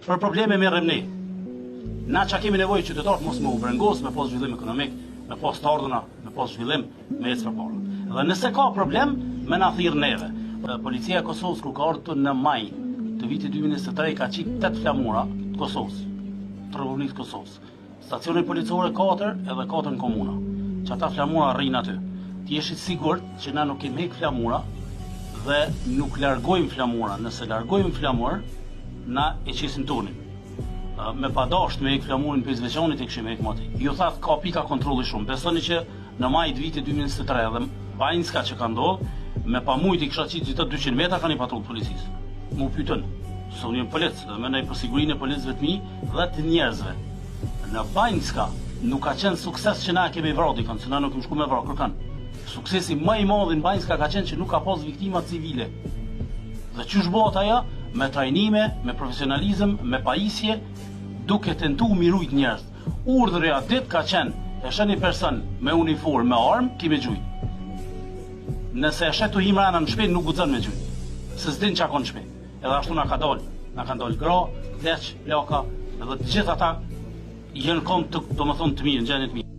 për probleme me rremni. Na që kemi nevojë qytetarët mos me u brengos, me pas zhvillim ekonomik, me pas të ardhuna, me pas zhvillim, me ecë përpara. Dhe nëse ka problem, me na thirr neve. Policia e Kosovës kur ka ardhur në maj të vitit 2023 ka qik 8 flamura të Kosovës, të Republikës Kosovës. Stacione policore 4 edhe 4 në komuna. Që ata flamura rrinë aty. Ti jesh i sigurt që na nuk kemi hek flamura dhe nuk largojmë flamura. Nëse largojmë flamur, na e qesim tonin. Me padasht me hek flamurin për izveçanit e këshim hek mati. Ju thatë ka pika kontrolli shumë. Besoni që në maj të vitit 2023 dhe Bajnska që ka ndodhë, me pa mujt i kësha qitë gjithë 200 metra ka një patrull policisë. Mu pytën, së unë jënë policë, dhe me nej për sigurinë e policëve të mi dhe të njerëzve. Në Bajnska nuk ka qenë sukses që na kemi vrarë dikën, se na nuk kemi shku me vrarë kërkan. Suksesi më i madh në Bajnska ka qenë që nuk ka pas viktima civile. Dhe çu shbohet ajo? Me trajnime, me profesionalizëm, me pajisje, duke tentu mirujt njerëz. Urdhri atë ditë ka qenë, e sheh një person me uniformë, me armë, ki me gjujt. Nëse e sheh tu himrana në shtëpi nuk guxon me gjujt. Se s'din çka ka në shtëpi. Edhe ashtu na kanë dalë gra, leç, plaka, edhe të gjithë ata janë kom të, domethënë të mirë, në gjendje të mirë.